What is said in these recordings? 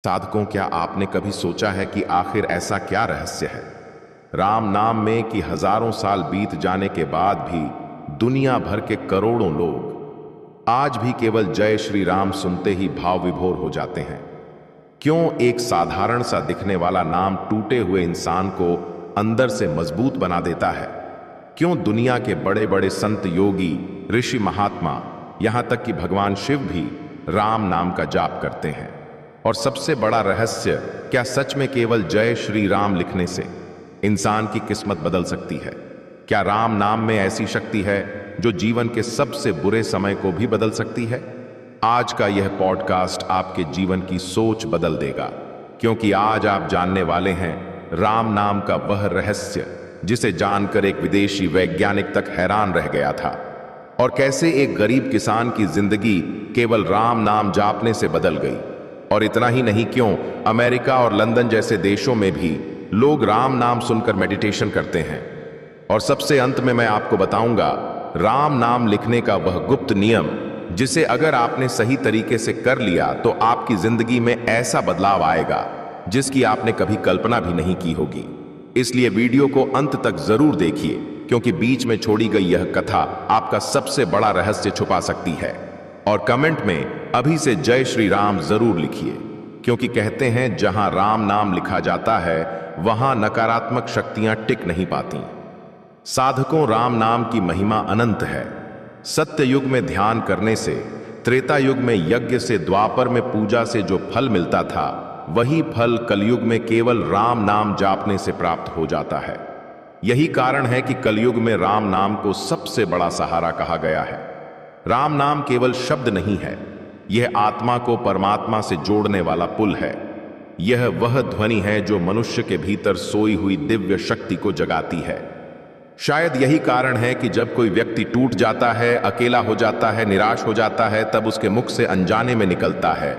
साधकों, क्या आपने कभी सोचा है कि आखिर ऐसा क्या रहस्य है राम नाम में कि हजारों साल बीत जाने के बाद भी दुनिया भर के करोड़ों लोग आज भी केवल जय श्री राम सुनते ही भाव विभोर हो जाते हैं? क्यों एक साधारण सा दिखने वाला नाम टूटे हुए इंसान को अंदर से मजबूत बना देता है? क्यों दुनिया के बड़े बड़े संत, योगी, ऋषि, महात्मा, यहां तक कि भगवान शिव भी राम नाम का जाप करते हैं? और सबसे बड़ा रहस्य, क्या सच में केवल जय श्री राम लिखने से इंसान की किस्मत बदल सकती है? क्या राम नाम में ऐसी शक्ति है जो जीवन के सबसे बुरे समय को भी बदल सकती है? आज का यह पॉडकास्ट आपके जीवन की सोच बदल देगा, क्योंकि आज आप जानने वाले हैं राम नाम का वह रहस्य जिसे जानकर एक विदेशी वैज्ञानिक तक हैरान रह गया था, और कैसे एक गरीब किसान की जिंदगी केवल राम नाम जापने से बदल गई। और इतना ही नहीं, क्यों अमेरिका और लंदन जैसे देशों में भी लोग राम नाम सुनकर मेडिटेशन करते हैं। और सबसे अंत में मैं आपको बताऊंगा राम नाम लिखने का वह गुप्त नियम जिसे अगर आपने सही तरीके से कर लिया तो आपकी जिंदगी में ऐसा बदलाव आएगा जिसकी आपने कभी कल्पना भी नहीं की होगी। इसलिए वीडियो को अंत तक जरूर देखिए, क्योंकि बीच में छोड़ी गई यह कथा आपका सबसे बड़ा रहस्य छुपा सकती है। और कमेंट में अभी से जय श्री राम जरूर लिखिए, क्योंकि कहते हैं जहां राम नाम लिखा जाता है वहां नकारात्मक शक्तियां टिक नहीं पाती। साधकों, राम नाम की महिमा अनंत है। सत्य युग में ध्यान करने से, त्रेता युग में यज्ञ से, द्वापर में पूजा से जो फल मिलता था वही फल कलयुग में केवल राम नाम जापने से प्राप्त हो जाता है। यही कारण है कि कलयुग में राम नाम को सबसे बड़ा सहारा कहा गया है। राम नाम केवल शब्द नहीं है, यह आत्मा को परमात्मा से जोड़ने वाला पुल है। यह वह ध्वनि है जो मनुष्य के भीतर सोई हुई दिव्य शक्ति को जगाती है। शायद यही कारण है कि जब कोई व्यक्ति टूट जाता है, अकेला हो जाता है, निराश हो जाता है, तब उसके मुख से अनजाने में निकलता है,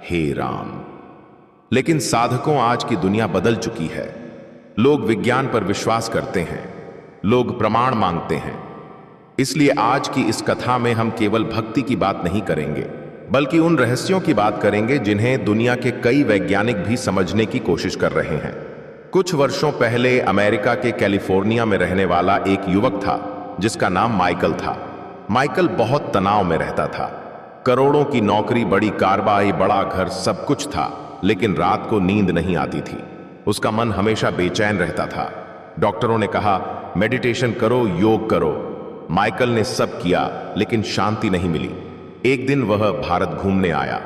हे राम। लेकिन साधकों, आज की दुनिया बदल चुकी है। लोग विज्ञान पर विश्वास करते हैं, लोग प्रमाण मांगते हैं। इसलिए आज की इस कथा में हम केवल भक्ति की बात नहीं करेंगे, बल्कि उन रहस्यों की बात करेंगे जिन्हें दुनिया के कई वैज्ञानिक भी समझने की कोशिश कर रहे हैं। कुछ वर्षों पहले अमेरिका के कैलिफोर्निया में रहने वाला एक युवक था जिसका नाम माइकल था। माइकल बहुत तनाव में रहता था। करोड़ों की नौकरी, बड़ी कारबाई, बड़ा घर, सब कुछ था, लेकिन रात को नींद नहीं आती थी। उसका मन हमेशा बेचैन रहता था। डॉक्टरों ने कहा, मेडिटेशन करो, योग करो। माइकल ने सब किया, लेकिन शांति नहीं मिली। एक दिन वह भारत घूमने आया।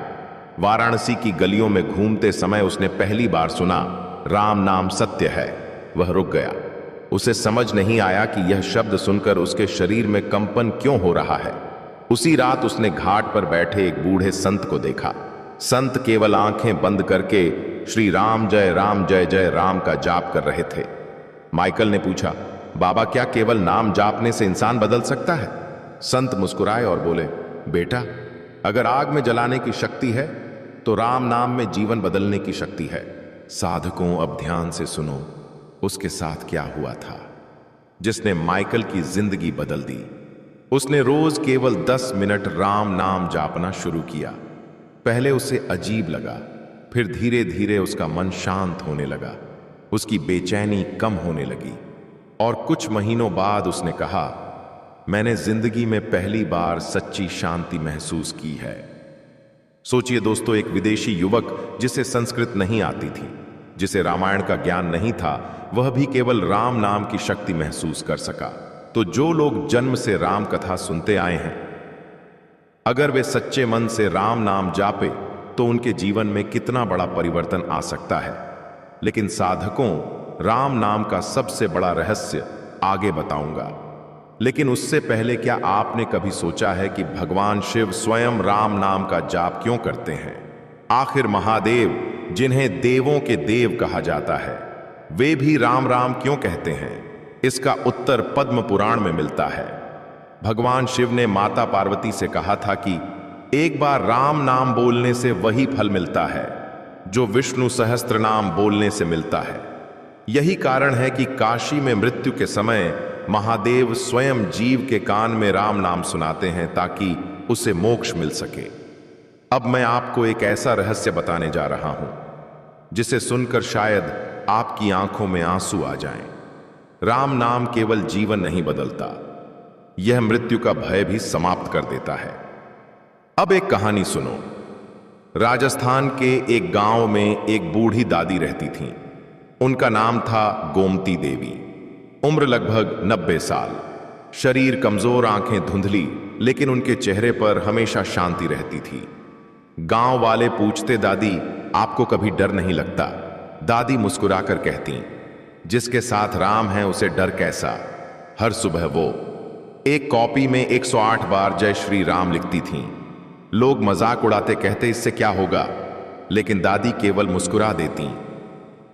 वाराणसी की गलियों में घूमते समय उसने पहली बार सुना राम नाम सत्य है। वह रुक गया। उसे समझ नहीं आया कि यह शब्द सुनकर उसके शरीर में कंपन क्यों हो रहा है। उसी रात उसने घाट पर बैठे एक बूढ़े संत को देखा। संत केवल आंखें बंद करके श्री राम जय जय राम का जाप कर रहे थे। माइकल ने पूछा, बाबा, क्या केवल नाम जापने से इंसान बदल सकता है? संत मुस्कुराए और बोले, बेटा, अगर आग में जलाने की शक्ति है तो राम नाम में जीवन बदलने की शक्ति है। साधकों, अब ध्यान से सुनो, उसके साथ क्या हुआ था जिसने माइकल की जिंदगी बदल दी। उसने रोज केवल 10 मिनट राम नाम जापना शुरू किया। पहले उसे अजीब लगा, फिर धीरे धीरे उसका मन शांत होने लगा, उसकी बेचैनी कम होने लगी, और कुछ महीनों बाद उसने कहा, मैंने जिंदगी में पहली बार सच्ची शांति महसूस की है। सोचिए दोस्तों, एक विदेशी युवक जिसे संस्कृत नहीं आती थी, जिसे रामायण का ज्ञान नहीं था, वह भी केवल राम नाम की शक्ति महसूस कर सका। तो जो लोग जन्म से राम कथा सुनते आए हैं, अगर वे सच्चे मन से राम नाम जापे तो उनके जीवन में कितना बड़ा परिवर्तन आ सकता है। लेकिन साधकों, राम नाम का सबसे बड़ा रहस्य आगे बताऊंगा, लेकिन उससे पहले क्या आपने कभी सोचा है कि भगवान शिव स्वयं राम नाम का जाप क्यों करते हैं? आखिर महादेव, जिन्हें देवों के देव कहा जाता है, वे भी राम राम क्यों कहते हैं? इसका उत्तर पद्म पुराण में मिलता है। भगवान शिव ने माता पार्वती से कहा था कि एक बार राम नाम बोलने से वही फल मिलता है जो विष्णु सहस्त्र नाम बोलने से मिलता है। यही कारण है कि काशी में मृत्यु के समय महादेव स्वयं जीव के कान में राम नाम सुनाते हैं ताकि उसे मोक्ष मिल सके। अब मैं आपको एक ऐसा रहस्य बताने जा रहा हूं जिसे सुनकर शायद आपकी आंखों में आंसू आ जाएं। राम नाम केवल जीवन नहीं बदलता, यह मृत्यु का भय भी समाप्त कर देता है। अब एक कहानी सुनो। राजस्थान के एक गांव में एक बूढ़ी दादी रहती थीं। उनका नाम था गोमती देवी। उम्र लगभग 90 साल, शरीर कमजोर, आंखें धुंधली, लेकिन उनके चेहरे पर हमेशा शांति रहती थी। गांव वाले पूछते, दादी आपको कभी डर नहीं लगता? दादी मुस्कुराकर कहती, जिसके साथ राम है उसे डर कैसा। हर सुबह वो एक कॉपी में 108 बार जय श्री राम लिखती थीं। लोग मजाक उड़ाते, कहते इससे क्या होगा, लेकिन दादी केवल मुस्कुरा देती।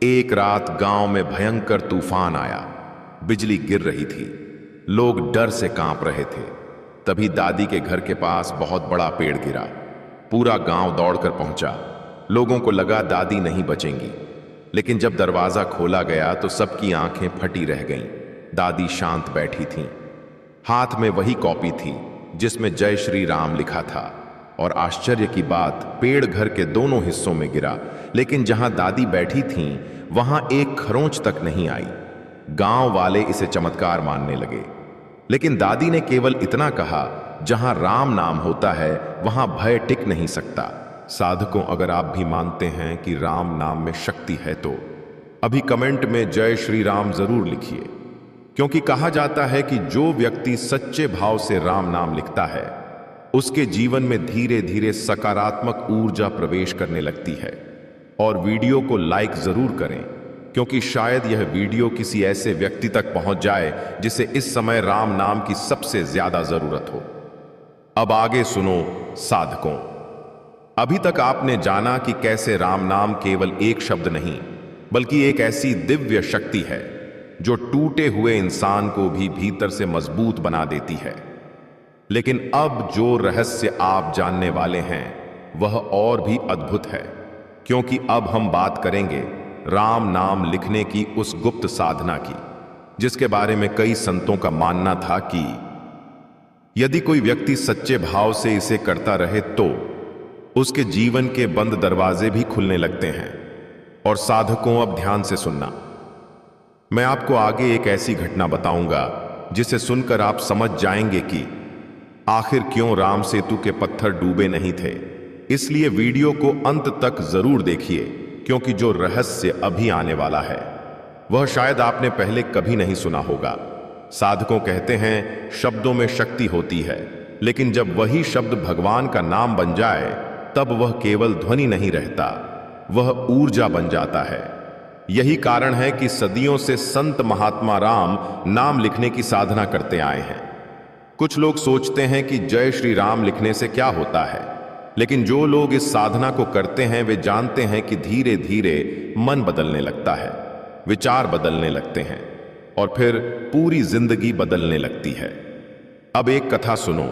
एक रात गांव में भयंकर तूफान आया, बिजली गिर रही थी, लोग डर से कांप रहे थे। तभी दादी के घर के पास बहुत बड़ा पेड़ गिरा। पूरा गांव दौड़कर पहुंचा। लोगों को लगा दादी नहीं बचेंगी, लेकिन जब दरवाजा खोला गया तो सबकी आंखें फटी रह गईं। दादी शांत बैठी थीं। हाथ में वही कॉपी थी जिसमें जय श्री राम लिखा था। और आश्चर्य की बात, पेड़ घर के दोनों हिस्सों में गिरा, लेकिन जहां दादी बैठी थीं वहां एक खरोंच तक नहीं आई। गांव वाले इसे चमत्कार मानने लगे, लेकिन दादी ने केवल इतना कहा, जहां राम नाम होता है वहां भय टिक नहीं सकता। साधकों, अगर आप भी मानते हैं कि राम नाम में शक्ति है तो अभी कमेंट में जय श्री राम जरूर लिखिए, क्योंकि कहा जाता है कि जो व्यक्ति सच्चे भाव से राम नाम लिखता है उसके जीवन में धीरे धीरे सकारात्मक ऊर्जा प्रवेश करने लगती है। और वीडियो को लाइक जरूर करें, क्योंकि शायद यह वीडियो किसी ऐसे व्यक्ति तक पहुंच जाए जिसे इस समय राम नाम की सबसे ज्यादा जरूरत हो। अब आगे सुनो साधकों। अभी तक आपने जाना कि कैसे राम नाम केवल एक शब्द नहीं, बल्कि एक ऐसी दिव्य शक्ति है जो टूटे हुए इंसान को भी भीतर से मजबूत बना देती है। लेकिन अब जो रहस्य आप जानने वाले हैं वह और भी अद्भुत है, क्योंकि अब हम बात करेंगे राम नाम लिखने की उस गुप्त साधना की, जिसके बारे में कई संतों का मानना था कि यदि कोई व्यक्ति सच्चे भाव से इसे करता रहे तो उसके जीवन के बंद दरवाजे भी खुलने लगते हैं। और साधकों, अब ध्यान से सुनना। मैं आपको आगे एक ऐसी घटना बताऊंगा जिसे सुनकर आप समझ जाएंगे कि आखिर क्यों राम सेतु के पत्थर डूबे नहीं थे। इसलिए वीडियो को अंत तक जरूर देखिए, क्योंकि जो रहस्य अभी आने वाला है वह शायद आपने पहले कभी नहीं सुना होगा। साधकों कहते हैं शब्दों में शक्ति होती है, लेकिन जब वही शब्द भगवान का नाम बन जाए तब वह केवल ध्वनि नहीं रहता, वह ऊर्जा बन जाता है। यही कारण है कि सदियों से संत महात्मा राम नाम लिखने की साधना करते आए हैं। कुछ लोग सोचते हैं कि जय श्री राम लिखने से क्या होता है, लेकिन जो लोग इस साधना को करते हैं वे जानते हैं कि धीरे धीरे मन बदलने लगता है, विचार बदलने लगते हैं और फिर पूरी जिंदगी बदलने लगती है। अब एक कथा सुनो।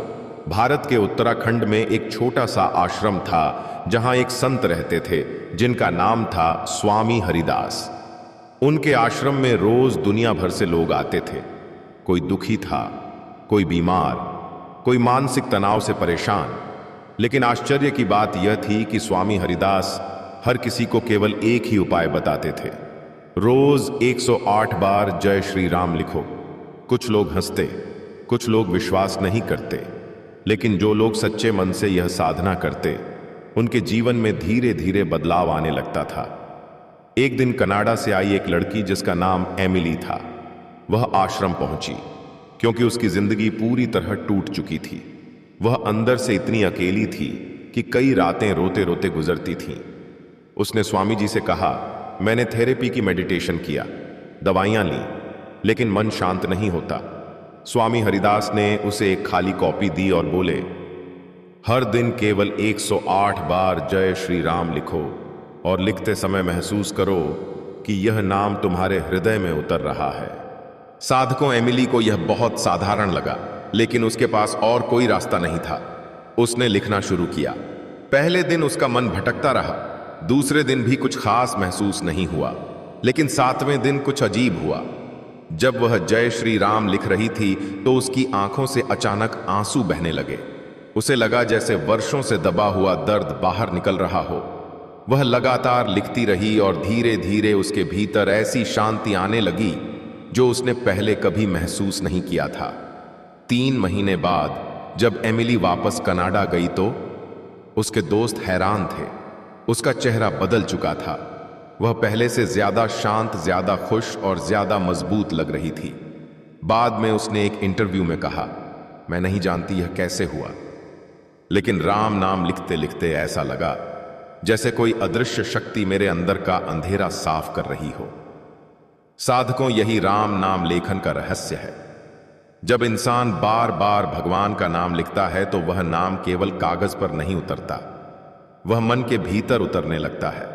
भारत के उत्तराखंड में एक छोटा सा आश्रम था जहां एक संत रहते थे जिनका नाम था स्वामी हरिदास। उनके आश्रम में रोज दुनिया भर से लोग आते थे। कोई दुखी था, कोई बीमार, कोई मानसिक तनाव से परेशान। लेकिन आश्चर्य की बात यह थी कि स्वामी हरिदास हर किसी को केवल एक ही उपाय बताते थे, रोज 108 बार जय श्री राम लिखो। कुछ लोग हंसते, कुछ लोग विश्वास नहीं करते, लेकिन जो लोग सच्चे मन से यह साधना करते उनके जीवन में धीरे धीरे बदलाव आने लगता था। एक दिन कनाडा से आई एक लड़की जिसका नाम एमिली था, वह आश्रम पहुंची क्योंकि उसकी जिंदगी पूरी तरह टूट चुकी थी। वह अंदर से इतनी अकेली थी कि कई रातें रोते रोते गुजरती थीं। उसने स्वामी जी से कहा, मैंने थेरेपी की मेडिटेशन किया, दवाइयां ली, लेकिन मन शांत नहीं होता। स्वामी हरिदास ने उसे एक खाली कॉपी दी और बोले, हर दिन केवल 108 बार जय श्री राम लिखो और लिखते समय महसूस करो कि यह नाम तुम्हारे हृदय में उतर रहा है। साधकों, एमिली को यह बहुत साधारण लगा, लेकिन उसके पास और कोई रास्ता नहीं था। उसने लिखना शुरू किया। पहले दिन उसका मन भटकता रहा, दूसरे दिन भी कुछ खास महसूस नहीं हुआ, लेकिन 7वें दिन कुछ अजीब हुआ। जब वह जय श्री राम लिख रही थी तो उसकी आंखों से अचानक आंसू बहने लगे। उसे लगा जैसे वर्षों से दबा हुआ दर्द बाहर निकल रहा हो। वह लगातार लिखती रही और धीरे धीरे उसके भीतर ऐसी शांति आने लगी जो उसने पहले कभी महसूस नहीं किया था। 3 महीने बाद जब एमिली वापस कनाडा गई तो उसके दोस्त हैरान थे। उसका चेहरा बदल चुका था। वह पहले से ज्यादा शांत, ज्यादा खुश और ज्यादा मजबूत लग रही थी। बाद में उसने एक इंटरव्यू में कहा, मैं नहीं जानती यह कैसे हुआ, लेकिन राम नाम लिखते लिखते ऐसा लगा जैसे कोई अदृश्य शक्ति मेरे अंदर का अंधेरा साफ कर रही हो। साधकों, यही राम नाम लेखन का रहस्य है। जब इंसान बार बार भगवान का नाम लिखता है तो वह नाम केवल कागज पर नहीं उतरता, वह मन के भीतर उतरने लगता है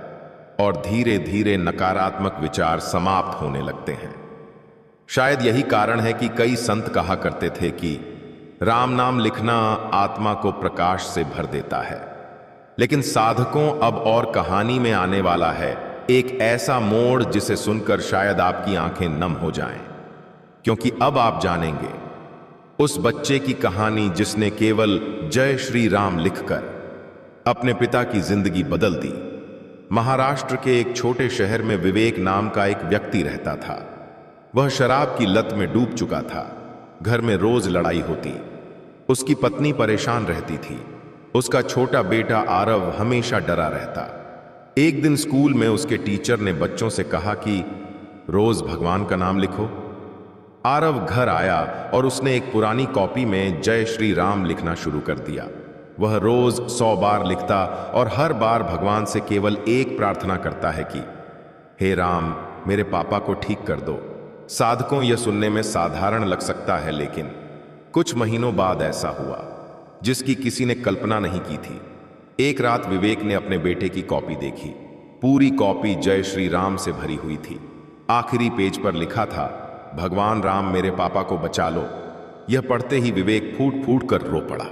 और धीरे धीरे नकारात्मक विचार समाप्त होने लगते हैं। शायद यही कारण है कि कई संत कहा करते थे कि राम नाम लिखना आत्मा को प्रकाश से भर देता है। लेकिन साधकों, अब और कहानी में आने वाला है एक ऐसा मोड़ जिसे सुनकर शायद आपकी आंखें नम हो जाएं, क्योंकि अब आप जानेंगे उस बच्चे की कहानी जिसने केवल जय श्री राम लिखकर अपने पिता की जिंदगी बदल दी। महाराष्ट्र के एक छोटे शहर में विवेक नाम का एक व्यक्ति रहता था। वह शराब की लत में डूब चुका था। घर में रोज लड़ाई होती। उसकी पत्नी परेशान रहती थी। उसका छोटा बेटा आरव हमेशा डरा रहता। एक दिन स्कूल में उसके टीचर ने बच्चों से कहा कि रोज भगवान का नाम लिखो। आरव घर आया और उसने एक पुरानी कॉपी में जय श्री राम लिखना शुरू कर दिया। वह रोज 100 बार लिखता और हर बार भगवान से केवल एक प्रार्थना करता है कि हे राम, मेरे पापा को ठीक कर दो। साधकों, यह सुनने में साधारण लग सकता है, लेकिन कुछ महीनों बाद ऐसा हुआ जिसकी किसी ने कल्पना नहीं की थी। एक रात विवेक ने अपने बेटे की कॉपी देखी। पूरी कॉपी जय श्री राम से भरी हुई थी। आखिरी पेज पर लिखा था, भगवान राम, मेरे पापा को बचा लो। यह पढ़ते ही विवेक फूट फूट कर रो पड़ा।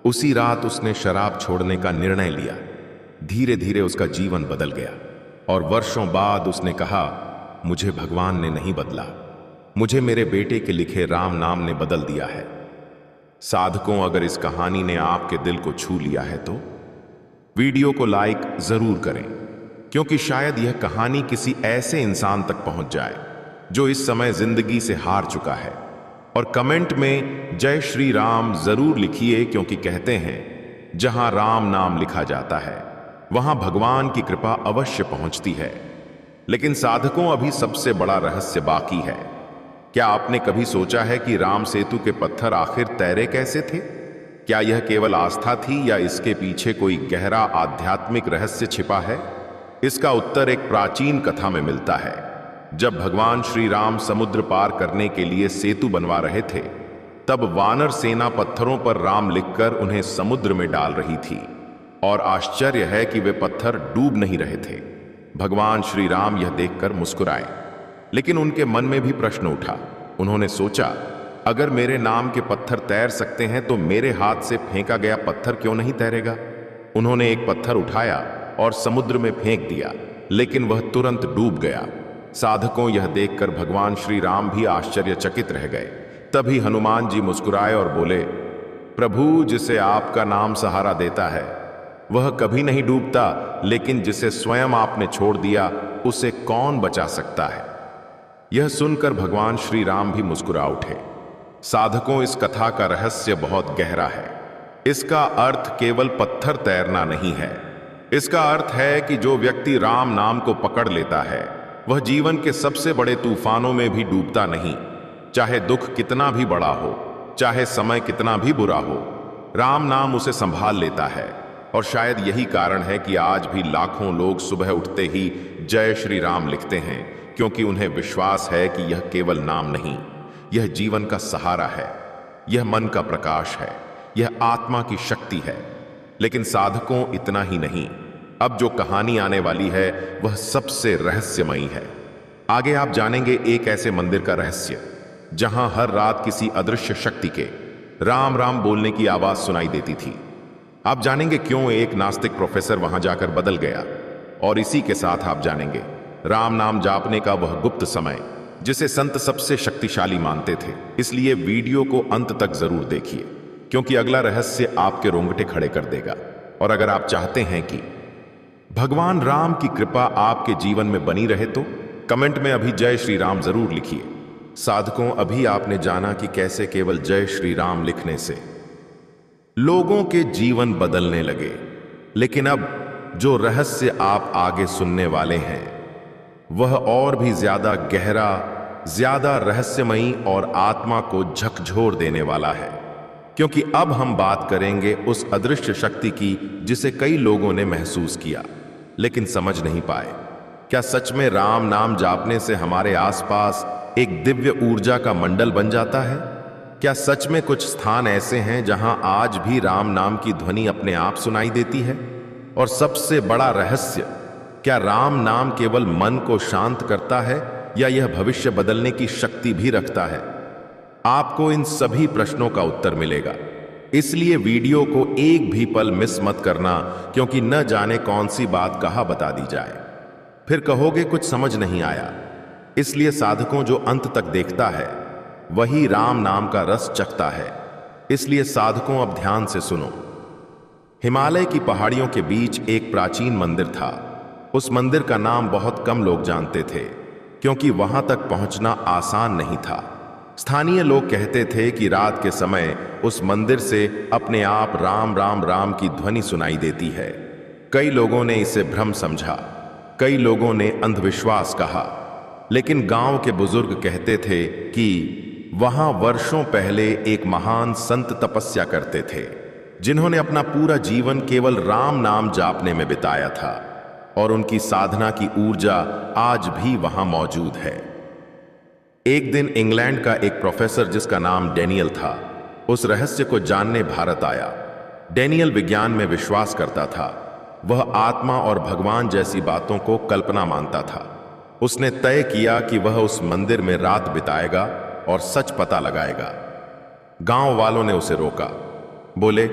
उसी रात उसने शराब छोड़ने का निर्णय लिया। धीरे धीरे उसका जीवन बदल गया और वर्षों बाद उसने कहा, मुझे भगवान ने नहीं बदला, मुझे मेरे बेटे के लिखे राम नाम ने बदल दिया है। साधकों, अगर इस कहानी ने आपके दिल को छू लिया है तो वीडियो को लाइक जरूर करें, क्योंकि शायद यह कहानी किसी ऐसे इंसान तक पहुंच जाए जो इस समय जिंदगी से हार चुका है। और कमेंट में जय श्री राम जरूर लिखिए, क्योंकि कहते हैं जहां राम नाम लिखा जाता है वहां भगवान की कृपा अवश्य पहुंचती है। लेकिन साधकों, अभी सबसे बड़ा रहस्य बाकी है। क्या आपने कभी सोचा है कि राम सेतु के पत्थर आखिर तैरे कैसे थे? क्या यह केवल आस्था थी या इसके पीछे कोई गहरा आध्यात्मिक रहस्य छिपा है? इसका उत्तर एक प्राचीन कथा में मिलता है। जब भगवान श्री राम समुद्र पार करने के लिए सेतु बनवा रहे थे, तब वानर सेना पत्थरों पर राम लिखकर उन्हें समुद्र में डाल रही थी। और आश्चर्य है कि वे पत्थर डूब नहीं रहे थे। भगवान श्री राम यह देखकर मुस्कुराए, लेकिन उनके मन में भी प्रश्न उठा। उन्होंने सोचा, अगर मेरे नाम के पत्थर तैर सकते हैं तो मेरे हाथ से फेंका गया पत्थर क्यों नहीं तैरेगा? उन्होंने एक पत्थर उठाया और समुद्र में फेंक दिया, लेकिन वह तुरंत डूब गया। साधकों, यह देखकर भगवान श्री राम भी आश्चर्यचकित रह गए। तभी हनुमान जी मुस्कुराए और बोले, प्रभु, जिसे आपका नाम सहारा देता है वह कभी नहीं डूबता, लेकिन जिसे स्वयं आपने छोड़ दिया उसे कौन बचा सकता है? यह सुनकर भगवान श्री राम भी मुस्कुरा उठे। साधकों, इस कथा का रहस्य बहुत गहरा है। इसका अर्थ केवल पत्थर तैरना नहीं है। इसका अर्थ है कि जो व्यक्ति राम नाम को पकड़ लेता है वह जीवन के सबसे बड़े तूफानों में भी डूबता नहीं। चाहे दुख कितना भी बड़ा हो, चाहे समय कितना भी बुरा हो, राम नाम उसे संभाल लेता है। और शायद यही कारण है कि आज भी लाखों लोग सुबह उठते ही जय श्री राम लिखते हैं, क्योंकि उन्हें विश्वास है कि यह केवल नाम नहीं, यह जीवन का सहारा है, यह मन का प्रकाश है, यह आत्मा की शक्ति है। लेकिन साधकों, इतना ही नहीं, अब जो कहानी आने वाली है वह सबसे रहस्यमयी है। आगे आप जानेंगे एक ऐसे मंदिर का रहस्य जहां हर रात किसी अदृश्य शक्ति के राम राम बोलने की आवाज सुनाई देती थी। आप जानेंगे क्यों एक नास्तिक प्रोफेसर वहां जाकर बदल गया। और इसी के साथ आप जानेंगे राम नाम जापने का वह गुप्त समय जिसे संत सबसे शक्तिशाली मानते थे। इसलिए वीडियो को अंत तक जरूर देखिए। क्योंकि अगला रहस्य आपके रोंगटे खड़े कर देगा। और अगर आप चाहते हैं कि भगवान राम की कृपा आपके जीवन में बनी रहे तो कमेंट में अभी जय श्री राम जरूर लिखिए। साधकों, अभी आपने जाना कि कैसे केवल जय श्री राम लिखने से लोगों के जीवन बदलने लगे। लेकिन अब जो रहस्य आप आगे सुनने वाले हैं वह और भी ज्यादा गहरा, ज्यादा रहस्यमयी और आत्मा को झकझोर देने वाला है। क्योंकि अब हम बात करेंगे उस अदृश्य शक्ति की जिसे कई लोगों ने महसूस किया लेकिन समझ नहीं पाए। क्या सच में राम नाम जापने से हमारे आसपास एक दिव्य ऊर्जा का मंडल बन जाता है? क्या सच में कुछ स्थान ऐसे हैं जहां आज भी राम नाम की ध्वनि अपने आप सुनाई देती है? और सबसे बड़ा रहस्य, क्या राम नाम केवल मन को शांत करता है या यह भविष्य बदलने की शक्ति भी रखता है? आपको इन सभी प्रश्नों का उत्तर मिलेगा, इसलिए वीडियो को एक भी पल मिस मत करना, क्योंकि न जाने कौन सी बात कहाँ बता दी जाए, फिर कहोगे कुछ समझ नहीं आया। इसलिए साधकों, जो अंत तक देखता है वही राम नाम का रस चखता है। इसलिए साधकों, अब ध्यान से सुनो। हिमालय की पहाड़ियों के बीच एक प्राचीन मंदिर था। उस मंदिर का नाम बहुत कम लोग जानते थे, क्योंकि वहां तक पहुंचना आसान नहीं था। स्थानीय लोग कहते थे कि रात के समय उस मंदिर से अपने आप राम राम राम की ध्वनि सुनाई देती है। कई लोगों ने इसे भ्रम समझा, कई लोगों ने अंधविश्वास कहा, लेकिन गांव के बुजुर्ग कहते थे कि वहां वर्षों पहले एक महान संत तपस्या करते थे, जिन्होंने अपना पूरा जीवन केवल राम नाम जापने में बिताया था, और उनकी साधना की ऊर्जा आज भी वहां मौजूद है। एक दिन इंग्लैंड का एक प्रोफेसर जिसका नाम डेनियल था, उस रहस्य को जानने भारत आया। डेनियल विज्ञान में विश्वास करता था। वह आत्मा और भगवान जैसी बातों को कल्पना मानता था। उसने तय किया कि वह उस मंदिर में रात बिताएगा और सच पता लगाएगा। गांव वालों ने उसे रोका, बोले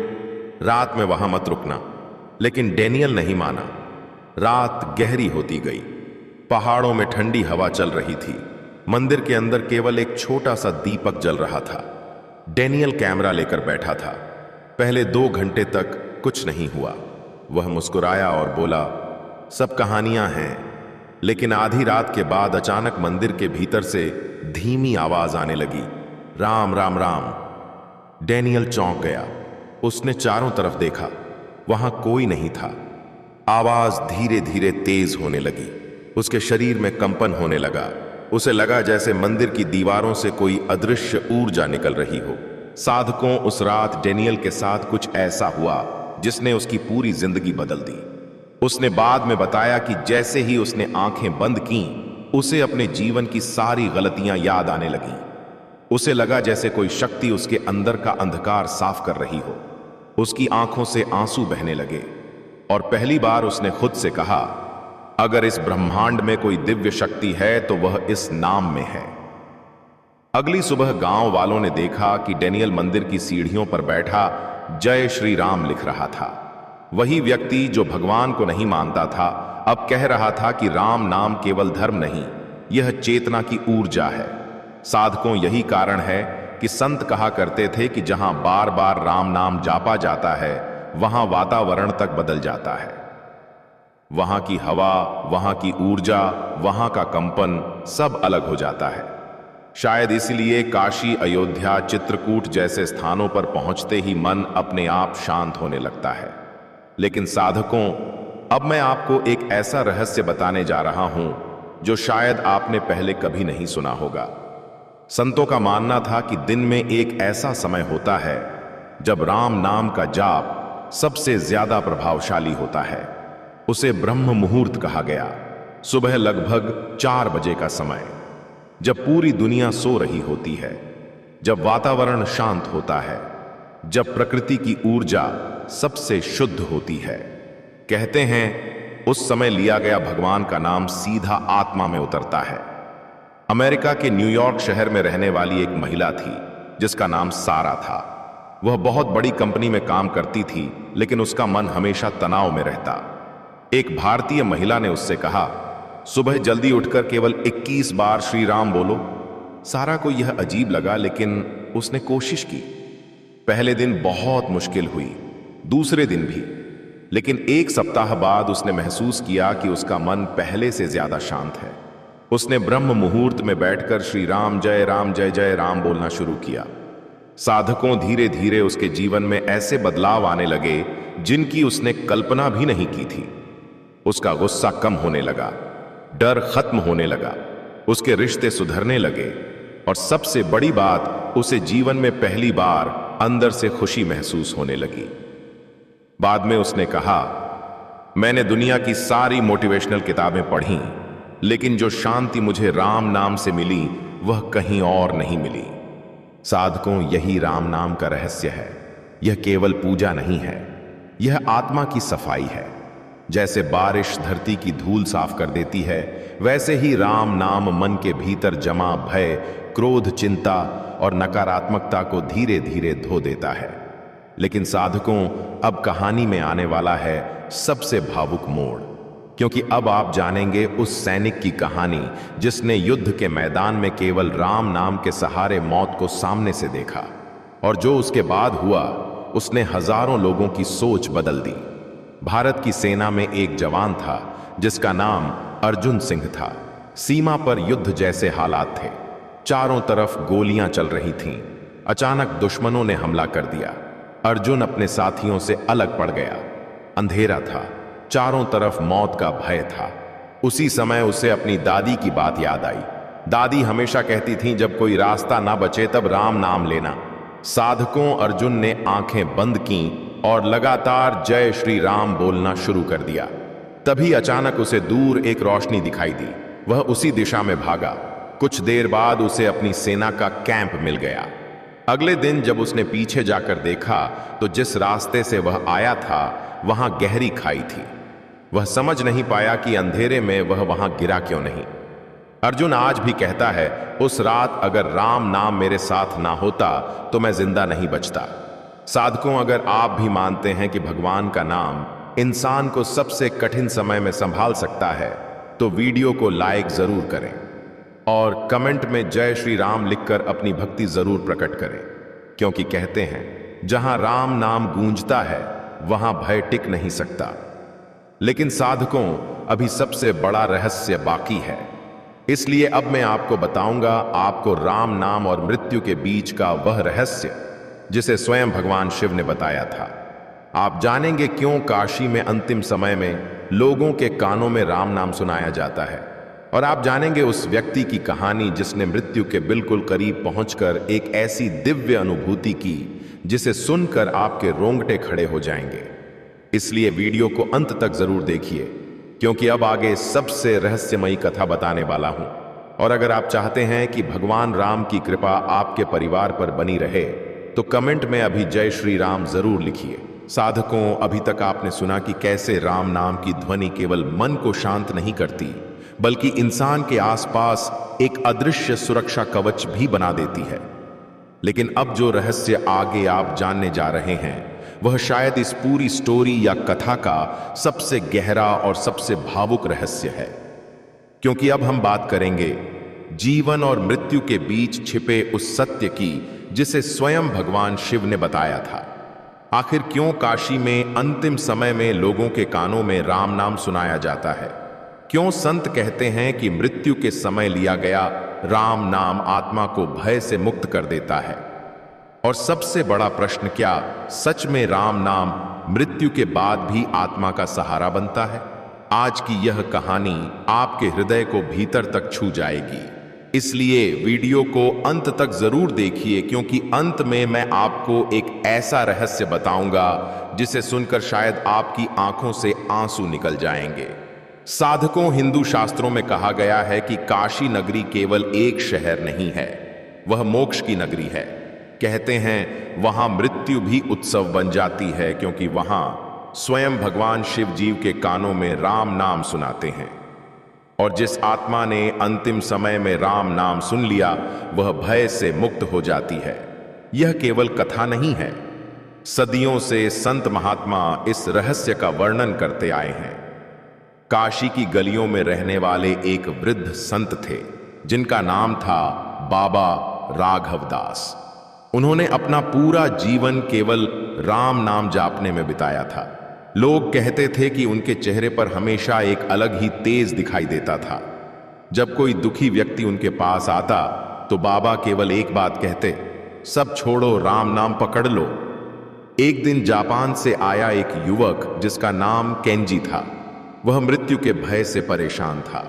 रात में वहां मत रुकना, लेकिन डेनियल नहीं माना। रात गहरी होती गई, पहाड़ों में ठंडी हवा चल रही थी, मंदिर के अंदर केवल एक छोटा सा दीपक जल रहा था। डेनियल कैमरा लेकर बैठा था। पहले 2 घंटे तक कुछ नहीं हुआ। वह मुस्कुराया और बोला, सब कहानियां हैं। लेकिन आधी रात के बाद अचानक मंदिर के भीतर से धीमी आवाज आने लगी, राम राम राम। डेनियल चौंक गया। उसने चारों तरफ देखा, वहां कोई नहीं था। आवाज धीरे धीरे तेज होने लगी। उसके शरीर में कंपन होने लगा। उसे लगा जैसे मंदिर की दीवारों से कोई अदृश्य ऊर्जा निकल रही हो। साधकों, उस रात डेनियल के साथ कुछ ऐसा हुआ जिसने उसकी पूरी जिंदगी बदल दी। उसने बाद में बताया कि जैसे ही उसने आंखें बंद कीं, उसे अपने जीवन की सारी गलतियां याद आने लगीं। उसे लगा जैसे कोई शक्ति उसके अंदर का अंधकार साफ कर रही हो। उसकी आंखों से आंसू बहने लगे और पहली बार उसने खुद से कहा, अगर इस ब्रह्मांड में कोई दिव्य शक्ति है तो वह इस नाम में है। अगली सुबह गांव वालों ने देखा कि डेनियल मंदिर की सीढ़ियों पर बैठा जय श्री राम लिख रहा था। वही व्यक्ति जो भगवान को नहीं मानता था, अब कह रहा था कि राम नाम केवल धर्म नहीं, यह चेतना की ऊर्जा है। साधकों, यही कारण है कि संत कहा करते थे कि जहां बार बार राम नाम जापा जाता है, वहां वातावरण तक बदल जाता है। वहां की हवा, वहां की ऊर्जा, वहां का कंपन सब अलग हो जाता है। शायद इसलिए काशी, अयोध्या, चित्रकूट जैसे स्थानों पर पहुंचते ही मन अपने आप शांत होने लगता है। लेकिन साधकों, अब मैं आपको एक ऐसा रहस्य बताने जा रहा हूं जो शायद आपने पहले कभी नहीं सुना होगा। संतों का मानना था कि दिन में एक ऐसा समय होता है जब राम नाम का जाप सबसे ज्यादा प्रभावशाली होता है। उसे ब्रह्म मुहूर्त कहा गया। सुबह लगभग 4 बजे का समय, जब पूरी दुनिया सो रही होती है, जब वातावरण शांत होता है, जब प्रकृति की ऊर्जा सबसे शुद्ध होती है। कहते हैं उस समय लिया गया भगवान का नाम सीधा आत्मा में उतरता है। अमेरिका के न्यूयॉर्क शहर में रहने वाली एक महिला थी जिसका नाम सारा था। वह बहुत बड़ी कंपनी में काम करती थी, लेकिन उसका मन हमेशा तनाव में रहता। एक भारतीय महिला ने उससे कहा, सुबह जल्दी उठकर केवल 21 बार श्री राम बोलो। सारा को यह अजीब लगा, लेकिन उसने कोशिश की। पहले दिन बहुत मुश्किल हुई, दूसरे दिन भी, लेकिन एक सप्ताह बाद उसने महसूस किया कि उसका मन पहले से ज्यादा शांत है। उसने ब्रह्म मुहूर्त में बैठकर श्री राम जय जय राम बोलना शुरू किया। साधकों धीरे धीरे उसके जीवन में ऐसे बदलाव आने लगे जिनकी उसने कल्पना भी नहीं की थी। उसका गुस्सा कम होने लगा, डर खत्म होने लगा, उसके रिश्ते सुधरने लगे और सबसे बड़ी बात, उसे जीवन में पहली बार अंदर से खुशी महसूस होने लगी। बाद में उसने कहा, मैंने दुनिया की सारी मोटिवेशनल किताबें पढ़ी, लेकिन जो शांति मुझे राम नाम से मिली वह कहीं और नहीं मिली। साधकों, यही राम नाम का रहस्य है। यह केवल पूजा नहीं है, यह आत्मा की सफाई है। जैसे बारिश धरती की धूल साफ कर देती है, वैसे ही राम नाम मन के भीतर जमा भय, क्रोध, चिंता और नकारात्मकता को धीरे धीरे धो देता है। लेकिन साधकों, अब कहानी में आने वाला है सबसे भावुक मोड़, क्योंकि अब आप जानेंगे उस सैनिक की कहानी जिसने युद्ध के मैदान में केवल राम नाम के सहारे मौत को सामने से देखा, और जो उसके बाद हुआ उसने हजारों लोगों की सोच बदल दी। भारत की सेना में एक जवान था जिसका नाम अर्जुन सिंह था। सीमा पर युद्ध जैसे हालात थे, चारों तरफ गोलियां चल रही थीं। अचानक दुश्मनों ने हमला कर दिया। अर्जुन अपने साथियों से अलग पड़ गया। अंधेरा था, चारों तरफ मौत का भय था। उसी समय उसे अपनी दादी की बात याद आई। दादी हमेशा कहती थीं, जब कोई रास्ता ना बचे तब राम नाम लेना। साधकों, अर्जुन ने आंखें बंद कीं और लगातार जय श्री राम बोलना शुरू कर दिया। तभी अचानक उसे दूर एक रोशनी दिखाई दी। वह उसी दिशा में भागा। कुछ देर बाद उसे अपनी सेना का कैंप मिल गया। अगले दिन जब उसने पीछे जाकर देखा तो जिस रास्ते से वह आया था वहां गहरी खाई थी। वह समझ नहीं पाया कि अंधेरे में वह वहां गिरा क्यों नहीं। अर्जुन आज भी कहता है, उस रात अगर राम नाम मेरे साथ ना होता तो मैं जिंदा नहीं बचता। साधकों, अगर आप भी मानते हैं कि भगवान का नाम इंसान को सबसे कठिन समय में संभाल सकता है तो वीडियो को लाइक जरूर करें और कमेंट में जय श्री राम लिखकर अपनी भक्ति जरूर प्रकट करें, क्योंकि कहते हैं जहां राम नाम गूंजता है वहां भय टिक नहीं सकता। लेकिन साधकों, अभी सबसे बड़ा रहस्य बाकी है, इसलिए अब मैं आपको बताऊंगा आपको राम नाम और मृत्यु के बीच का वह रहस्य जिसे स्वयं भगवान शिव ने बताया था। आप जानेंगे क्यों काशी में अंतिम समय में लोगों के कानों में राम नाम सुनाया जाता है, और आप जानेंगे उस व्यक्ति की कहानी जिसने मृत्यु के बिल्कुल करीब पहुंचकर एक ऐसी दिव्य अनुभूति की जिसे सुनकर आपके रोंगटे खड़े हो जाएंगे। इसलिए वीडियो को अंत तक जरूर देखिए, क्योंकि अब आगे सबसे रहस्यमयी कथा बताने वाला हूं। और अगर आप चाहते हैं कि भगवान राम की कृपा आपके परिवार पर बनी रहे तो कमेंट में अभी जय श्री राम जरूर लिखिए। साधकों, अभी तक आपने सुना कि कैसे राम नाम की ध्वनि केवल मन को शांत नहीं करती बल्कि इंसान के आसपास एक अदृश्य सुरक्षा कवच भी बना देती है। लेकिन अब जो रहस्य आगे आप जानने जा रहे हैं वह शायद इस पूरी स्टोरी या कथा का सबसे गहरा और सबसे भावुक रहस्य है, क्योंकि अब हम बात करेंगे जीवन और मृत्यु के बीच छिपे उस सत्य की जिसे स्वयं भगवान शिव ने बताया था। आखिर क्यों काशी में अंतिम समय में लोगों के कानों में राम नाम सुनाया जाता है? क्यों संत कहते हैं कि मृत्यु के समय लिया गया राम नाम आत्मा को भय से मुक्त कर देता है? और सबसे बड़ा प्रश्न, क्या सच में राम नाम मृत्यु के बाद भी आत्मा का सहारा बनता है? आज की यह कहानी आपके हृदय को भीतर तक छू जाएगी, इसलिए वीडियो को अंत तक जरूर देखिए, क्योंकि अंत में मैं आपको एक ऐसा रहस्य बताऊंगा जिसे सुनकर शायद आपकी आंखों से आंसू निकल जाएंगे। साधकों, हिंदू शास्त्रों में कहा गया है कि काशी नगरी केवल एक शहर नहीं है, वह मोक्ष की नगरी है। कहते हैं वहां मृत्यु भी उत्सव बन जाती है, क्योंकि वहां स्वयं भगवान शिव जीव के कानों में राम नाम सुनाते हैं। और जिस आत्मा ने अंतिम समय में राम नाम सुन लिया वह भय से मुक्त हो जाती है। यह केवल कथा नहीं है, सदियों से संत महात्मा इस रहस्य का वर्णन करते आए हैं। काशी की गलियों में रहने वाले एक वृद्ध संत थे जिनका नाम था बाबा राघव दास। उन्होंने अपना पूरा जीवन केवल राम नाम जापने में बिताया था। लोग कहते थे कि उनके चेहरे पर हमेशा एक अलग ही तेज दिखाई देता था। जब कोई दुखी व्यक्ति उनके पास आता तो बाबा केवल एक बात कहते, सब छोड़ो, राम नाम पकड़ लो। एक दिन जापान से आया एक युवक जिसका नाम केंजी था। वह मृत्यु के भय से परेशान था।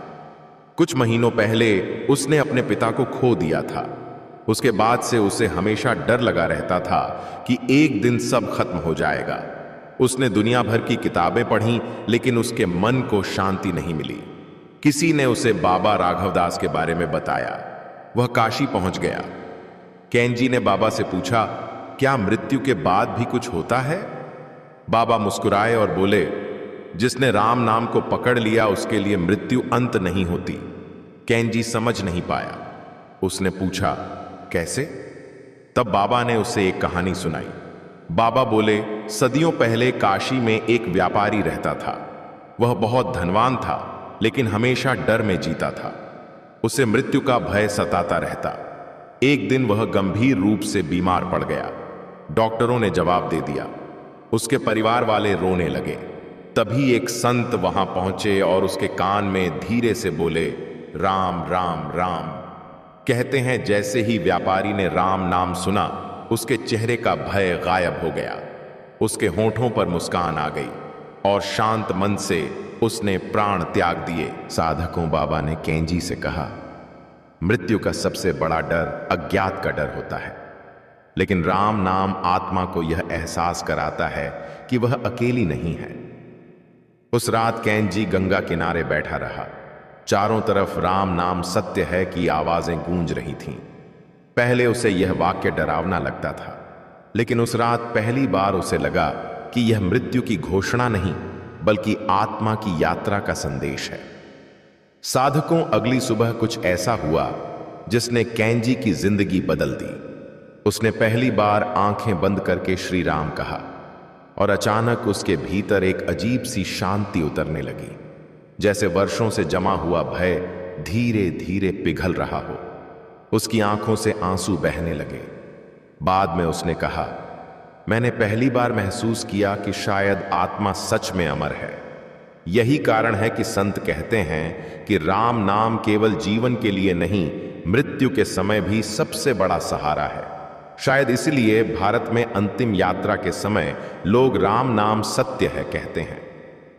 कुछ महीनों पहले उसने अपने पिता को खो दिया था। उसके बाद से उसे हमेशा डर लगा रहता था कि एक दिन सब खत्म हो जाएगा। उसने दुनिया भर की किताबें पढ़ी, लेकिन उसके मन को शांति नहीं मिली। किसी ने उसे बाबा राघवदास के बारे में बताया। वह काशी पहुंच गया। केंजी ने बाबा से पूछा, क्या मृत्यु के बाद भी कुछ होता है? बाबा मुस्कुराए और बोले, जिसने राम नाम को पकड़ लिया उसके लिए मृत्यु अंत नहीं होती। केंजी समझ नहीं पाया। उसने पूछा, कैसे? तब बाबा ने उसे एक कहानी सुनाई। बाबा बोले, सदियों पहले काशी में एक व्यापारी रहता था। वह बहुत धनवान था, लेकिन हमेशा डर में जीता था। उसे मृत्यु का भय सताता रहता। एक दिन वह गंभीर रूप से बीमार पड़ गया। डॉक्टरों ने जवाब दे दिया। उसके परिवार वाले रोने लगे। तभी एक संत वहां पहुंचे और उसके कान में धीरे से बोले, राम राम राम। कहते हैं जैसे ही व्यापारी ने राम नाम सुना, उसके चेहरे का भय गायब हो गया। उसके होठों पर मुस्कान आ गई और शांत मन से उसने प्राण त्याग दिए। साधकों, बाबा ने केंजी से कहा, मृत्यु का सबसे बड़ा डर अज्ञात का डर होता है, लेकिन राम नाम आत्मा को यह एहसास कराता है कि वह अकेली नहीं है। उस रात केंजी गंगा किनारे बैठा रहा। चारों तरफ राम नाम सत्य है की आवाजें गूंज रही थीं। पहले उसे यह वाक्य डरावना लगता था, लेकिन उस रात पहली बार उसे लगा कि यह मृत्यु की घोषणा नहीं, बल्कि आत्मा की यात्रा का संदेश है। साधकों, अगली सुबह कुछ ऐसा हुआ जिसने केंजी की जिंदगी बदल दी। उसने पहली बार आंखें बंद करके श्री राम कहा और अचानक उसके भीतर एक अजीब सी शांति उतरने लगी, जैसे वर्षों से जमा हुआ भय धीरे धीरे पिघल रहा हो। उसकी आंखों से आंसू बहने लगे। बाद में उसने कहा, मैंने पहली बार महसूस किया कि शायद आत्मा सच में अमर है। यही कारण है कि संत कहते हैं कि राम नाम केवल जीवन के लिए नहीं, मृत्यु के समय भी सबसे बड़ा सहारा है। शायद इसलिए भारत में अंतिम यात्रा के समय लोग राम नाम सत्य है कहते हैं,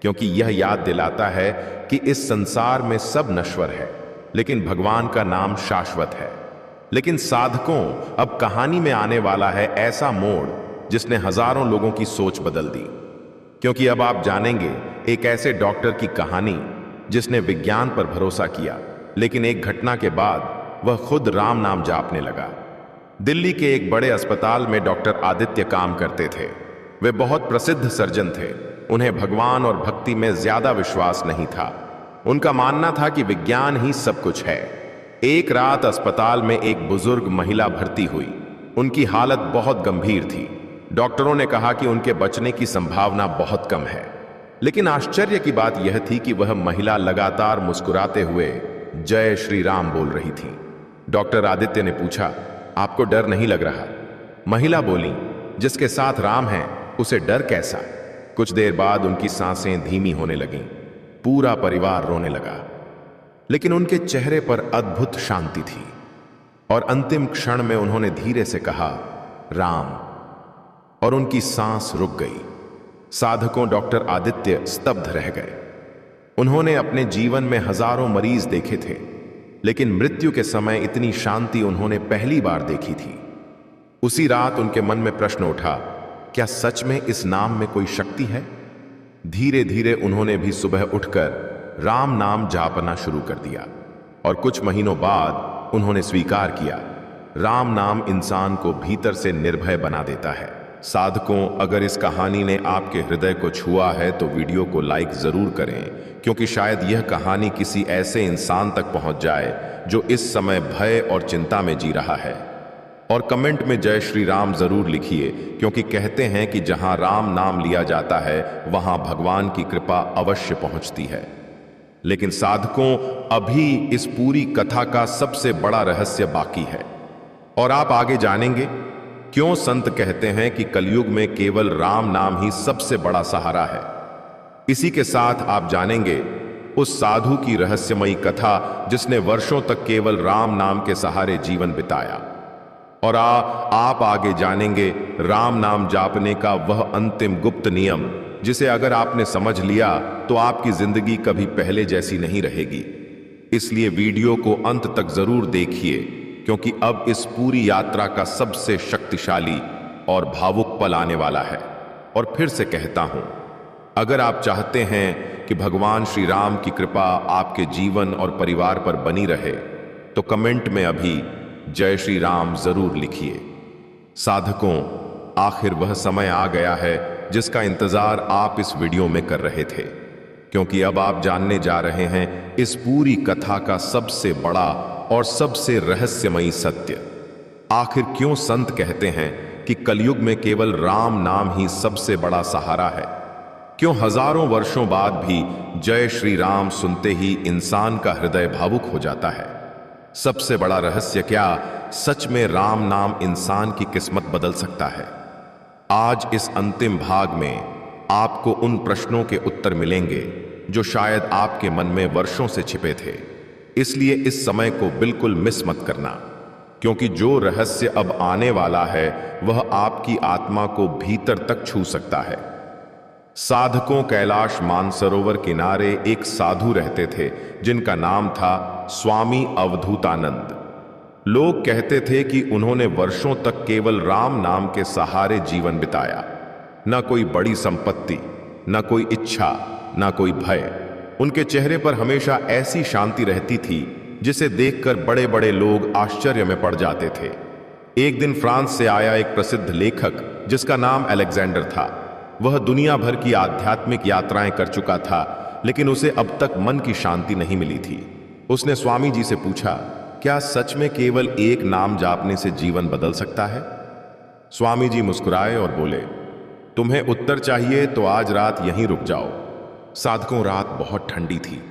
क्योंकि यह याद दिलाता है कि इस संसार में सब नश्वर है, लेकिन भगवान का नाम शाश्वत है। लेकिन साधकों, अब कहानी में आने वाला है ऐसा मोड़ जिसने हजारों लोगों की सोच बदल दी। क्योंकि अब आप जानेंगे एक ऐसे डॉक्टर की कहानी जिसने विज्ञान पर भरोसा किया, लेकिन एक घटना के बाद वह खुद राम नाम जापने लगा। दिल्ली के एक बड़े अस्पताल में डॉक्टर आदित्य काम करते थे। वे बहुत प्रसिद्ध सर्जन थे। उन्हें भगवान और भक्ति में ज्यादा विश्वास नहीं था। उनका मानना था कि विज्ञान ही सब कुछ है। एक रात अस्पताल में एक बुजुर्ग महिला भर्ती हुई। उनकी हालत बहुत गंभीर थी। डॉक्टरों ने कहा कि उनके बचने की संभावना बहुत कम है। लेकिन आश्चर्य की बात यह थी कि वह महिला लगातार मुस्कुराते हुए जय श्री राम बोल रही थी। डॉक्टर आदित्य ने पूछा, आपको डर नहीं लग रहा? महिला बोली, जिसके साथ राम है उसे डर कैसा? कुछ देर बाद उनकी सांसें धीमी होने लगीं। पूरा परिवार रोने लगा, लेकिन उनके चेहरे पर अद्भुत शांति थी। और अंतिम क्षण में उन्होंने धीरे से कहा, राम, और उनकी सांस रुक गई। साधकों, डॉक्टर आदित्य स्तब्ध रह गए। उन्होंने अपने जीवन में हजारों मरीज देखे थे, लेकिन मृत्यु के समय इतनी शांति उन्होंने पहली बार देखी थी। उसी रात उनके मन में प्रश्न उठा, क्या सच में इस नाम में कोई शक्ति है? धीरे धीरे उन्होंने भी सुबह उठकर राम नाम जापना शुरू कर दिया और कुछ महीनों बाद उन्होंने स्वीकार किया, राम नाम इंसान को भीतर से निर्भय बना देता है। साधकों, अगर इस कहानी ने आपके हृदय को छुआ है तो वीडियो को लाइक जरूर करें, क्योंकि शायद यह कहानी किसी ऐसे इंसान तक पहुंच जाए जो इस समय भय और चिंता में जी रहा है। और कमेंट में जय श्री राम जरूर लिखिए, क्योंकि कहते हैं कि जहां राम नाम लिया जाता है वहां भगवान की कृपा अवश्य पहुंचती है। लेकिन साधकों, अभी इस पूरी कथा का सबसे बड़ा रहस्य बाकी है और आप आगे जानेंगे क्यों संत कहते हैं कि कलयुग में केवल राम नाम ही सबसे बड़ा सहारा है। इसी के साथ आप जानेंगे उस साधु की रहस्यमयी कथा जिसने वर्षों तक केवल राम नाम के सहारे जीवन बिताया। और आप आगे जानेंगे राम नाम जापने का वह अंतिम गुप्त नियम जिसे अगर आपने समझ लिया तो आपकी जिंदगी कभी पहले जैसी नहीं रहेगी। इसलिए वीडियो को अंत तक जरूर देखिए, क्योंकि अब इस पूरी यात्रा का सबसे शक्तिशाली और भावुक पल आने वाला है। और फिर से कहता हूं, अगर आप चाहते हैं कि भगवान श्री राम की कृपा आपके जीवन और परिवार पर बनी रहे तो कमेंट में अभी जय श्री राम जरूर लिखिए। साधकों, आखिर वह समय आ गया है जिसका इंतजार आप इस वीडियो में कर रहे थे, क्योंकि अब आप जानने जा रहे हैं इस पूरी कथा का सबसे बड़ा और सबसे रहस्यमयी सत्य। आखिर क्यों संत कहते हैं कि कलयुग में केवल राम नाम ही सबसे बड़ा सहारा है? क्यों हजारों वर्षों बाद भी जय श्री राम सुनते ही इंसान का हृदय भावुक हो जाता है? सबसे बड़ा रहस्य क्या सच में राम नाम इंसान की किस्मत बदल सकता है? आज इस अंतिम भाग में आपको उन प्रश्नों के उत्तर मिलेंगे जो शायद आपके मन में वर्षों से छिपे थे। इसलिए इस समय को बिल्कुल मिस मत करना, क्योंकि जो रहस्य अब आने वाला है वह आपकी आत्मा को भीतर तक छू सकता है। साधकों, कैलाश मानसरोवर किनारे एक साधु रहते थे जिनका नाम था स्वामी अवधूतानंद। लोग कहते थे कि उन्होंने वर्षों तक केवल राम नाम के सहारे जीवन बिताया। न कोई बड़ी संपत्ति, न कोई इच्छा, न कोई भय। उनके चेहरे पर हमेशा ऐसी शांति रहती थी जिसे देखकर बड़े बड़े लोग आश्चर्य में पड़ जाते थे। एक दिन फ्रांस से आया एक प्रसिद्ध लेखक जिसका नाम अलेक्जेंडर था। वह दुनिया भर की आध्यात्मिक यात्राएं कर चुका था, लेकिन उसे अब तक मन की शांति नहीं मिली थी। उसने स्वामी जी से पूछा, क्या सच में केवल एक नाम जापने से जीवन बदल सकता है? स्वामी जी मुस्कुराए और बोले, तुम्हें उत्तर चाहिए तो आज रात यहीं रुक जाओ। साधकों, रात बहुत ठंडी थी।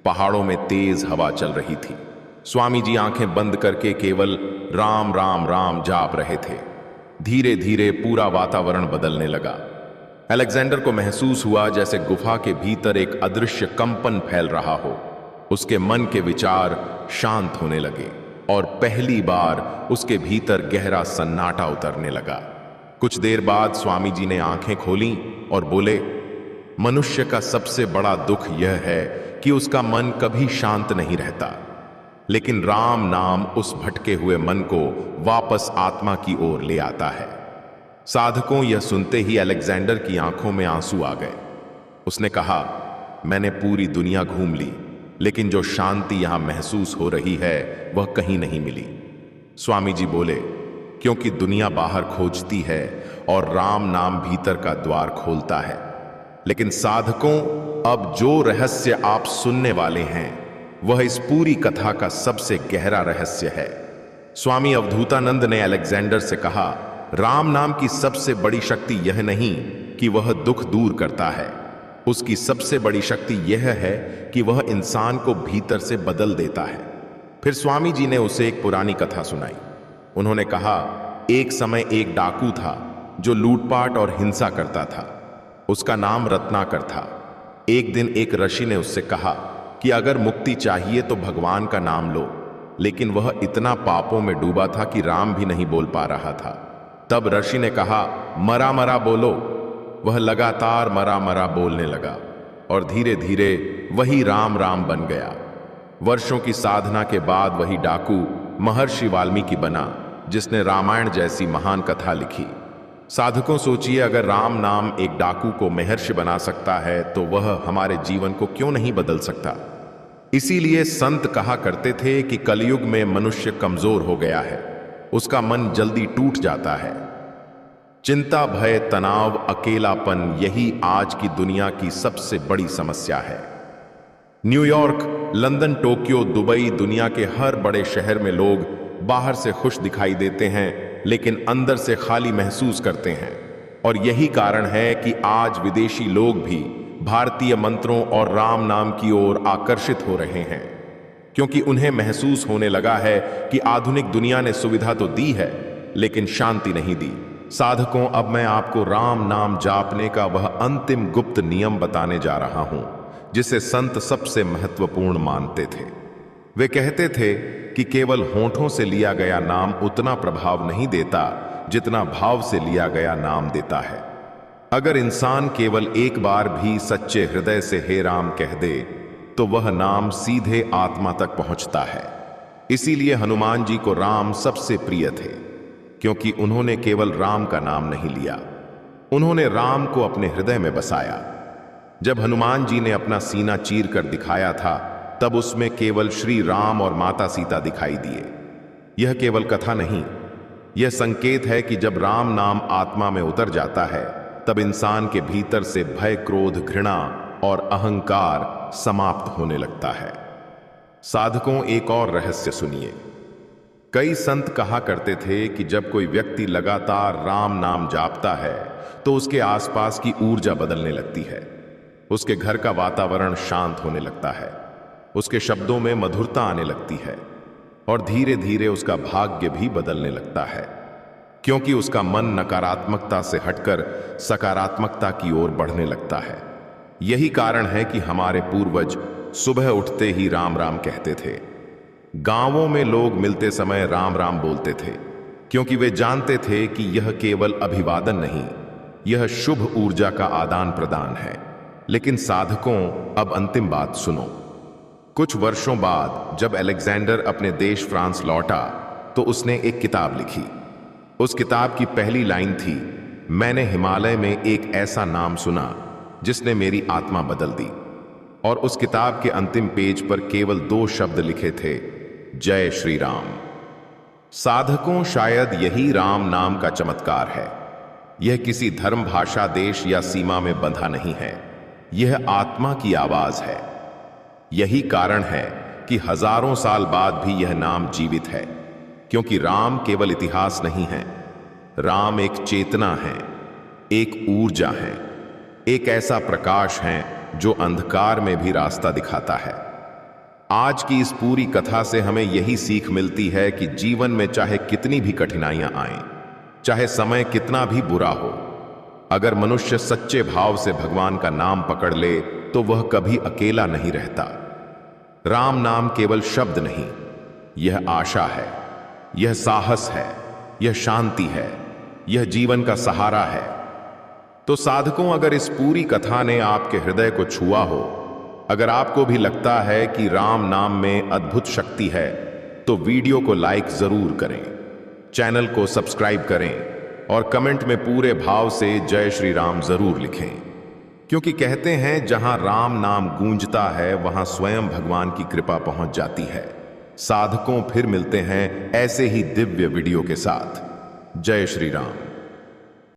पहाड़ों में तेज हवा चल रही थी। स्वामी जी आंखें बंद करके केवल राम राम राम जाप रहे थे। धीरे धीरे पूरा वातावरण बदलने लगा। अलेक्जेंडर को महसूस हुआ जैसे गुफा के भीतर एक अदृश्य कंपन फैल रहा हो। उसके मन के विचार शांत होने लगे और पहली बार उसके भीतर गहरा सन्नाटा उतरने लगा। कुछ देर बाद स्वामी जी ने आंखें खोलीं और बोले, मनुष्य का सबसे बड़ा दुख यह है कि उसका मन कभी शांत नहीं रहता, लेकिन राम नाम उस भटके हुए मन को वापस आत्मा की ओर ले आता है। साधकों, यह सुनते ही अलेक्जेंडर की आंखों में आंसू आ गए। उसने कहा, मैंने पूरी दुनिया घूम ली, लेकिन जो शांति यहां महसूस हो रही है वह कहीं नहीं मिली। स्वामी जी बोले, क्योंकि दुनिया बाहर खोजती है और राम नाम भीतर का द्वार खोलता है। लेकिन साधकों, अब जो रहस्य आप सुनने वाले हैं वह इस पूरी कथा का सबसे गहरा रहस्य है। स्वामी अवधूतानंद ने अलेक्जेंडर से कहा, राम नाम की सबसे बड़ी शक्ति यह नहीं कि वह दुख दूर करता है, उसकी सबसे बड़ी शक्ति यह है कि वह इंसान को भीतर से बदल देता है। फिर स्वामी जी ने उसे एक पुरानी कथा सुनाई। उन्होंने कहा, एक समय एक डाकू था जो लूटपाट और हिंसा करता था। उसका नाम रत्नाकर था। एक दिन एक ऋषि ने उससे कहा कि अगर मुक्ति चाहिए तो भगवान का नाम लो, लेकिन वह इतना पापों में डूबा था कि राम भी नहीं बोल पा रहा था। तब ऋषि ने कहा, मरा मरा बोलो। वह लगातार मरा मरा बोलने लगा और धीरे धीरे वही राम राम बन गया। वर्षों की साधना के बाद वही डाकू महर्षि वाल्मीकि बना, जिसने रामायण जैसी महान कथा लिखी। साधकों, सोचिए, अगर राम नाम एक डाकू को महर्षि बना सकता है तो वह हमारे जीवन को क्यों नहीं बदल सकता? इसीलिए संत कहा करते थे कि कलयुग में मनुष्य कमजोर हो गया है, उसका मन जल्दी टूट जाता है। चिंता, भय, तनाव, अकेलापन, यही आज की दुनिया की सबसे बड़ी समस्या है। न्यूयॉर्क, लंदन, टोक्यो, दुबई, दुनिया के हर बड़े शहर में लोग बाहर से खुश दिखाई देते हैं, लेकिन अंदर से खाली महसूस करते हैं। और यही कारण है कि आज विदेशी लोग भी भारतीय मंत्रों और राम नाम की ओर आकर्षित हो रहे हैं, क्योंकि उन्हें महसूस होने लगा है कि आधुनिक दुनिया ने सुविधा तो दी है, लेकिन शांति नहीं दी। साधकों, अब मैं आपको राम नाम जापने का वह अंतिम गुप्त नियम बताने जा रहा हूं जिसे संत सबसे महत्वपूर्ण मानते थे। वे कहते थे कि केवल होठों से लिया गया नाम उतना प्रभाव नहीं देता जितना भाव से लिया गया नाम देता है। अगर इंसान केवल एक बार भी सच्चे हृदय से हे राम कह दे तो वह नाम सीधे आत्मा तक पहुंचता है। इसीलिए हनुमान जी को राम सबसे प्रिय थे, क्योंकि उन्होंने केवल राम का नाम नहीं लिया, उन्होंने राम को अपने हृदय में बसाया। जब हनुमान जी ने अपना सीना चीर कर दिखाया था तब उसमें केवल श्री राम और माता सीता दिखाई दिए। यह केवल कथा नहीं, यह संकेत है कि जब राम नाम आत्मा में उतर जाता है तब इंसान के भीतर से भय, क्रोध, घृणा और अहंकार समाप्त होने लगता है। साधकों, एक और रहस्य सुनिए। कई संत कहा करते थे कि जब कोई व्यक्ति लगातार राम नाम जापता है तो उसके आसपास की ऊर्जा बदलने लगती है, उसके घर का वातावरण शांत होने लगता है, उसके शब्दों में मधुरता आने लगती है और धीरे धीरे उसका भाग्य भी बदलने लगता है, क्योंकि उसका मन नकारात्मकता से हटकर सकारात्मकता की ओर बढ़ने लगता है। यही कारण है कि हमारे पूर्वज सुबह उठते ही राम राम कहते थे। गांवों में लोग मिलते समय राम राम बोलते थे, क्योंकि वे जानते थे कि यह केवल अभिवादन नहीं, यह शुभ ऊर्जा का आदान प्रदान है। लेकिन साधकों, अब अंतिम बात सुनो। कुछ वर्षों बाद जब अलेक्जेंडर अपने देश फ्रांस लौटा तो उसने एक किताब लिखी। उस किताब की पहली लाइन थी, मैंने हिमालय में एक ऐसा नाम सुना जिसने मेरी आत्मा बदल दी। और उस किताब के अंतिम पेज पर केवल 2 शब्द लिखे थे, जय श्री राम। साधकों, शायद यही राम नाम का चमत्कार है। यह किसी धर्म, भाषा, देश या सीमा में बंधा नहीं है, यह आत्मा की आवाज है। यही कारण है कि हजारों साल बाद भी यह नाम जीवित है, क्योंकि राम केवल इतिहास नहीं है, राम एक चेतना है, एक ऊर्जा है, एक ऐसा प्रकाश है जो अंधकार में भी रास्ता दिखाता है। आज की इस पूरी कथा से हमें यही सीख मिलती है कि जीवन में चाहे कितनी भी कठिनाइयां आएं, चाहे समय कितना भी बुरा हो, अगर मनुष्य सच्चे भाव से भगवान का नाम पकड़ ले तो वह कभी अकेला नहीं रहता। राम नाम केवल शब्द नहीं, यह आशा है, यह साहस है, यह शांति है, यह जीवन का सहारा है। तो साधकों, अगर इस पूरी कथा ने आपके हृदय को छुआ हो, अगर आपको भी लगता है कि राम नाम में अद्भुत शक्ति है, तो वीडियो को लाइक जरूर करें, चैनल को सब्सक्राइब करें और कमेंट में पूरे भाव से जय श्री राम जरूर लिखें, क्योंकि कहते हैं जहां राम नाम गूंजता है वहां स्वयं भगवान की कृपा पहुंच जाती है। साधकों, फिर मिलते हैं ऐसे ही दिव्य वीडियो के साथ। जय श्री राम।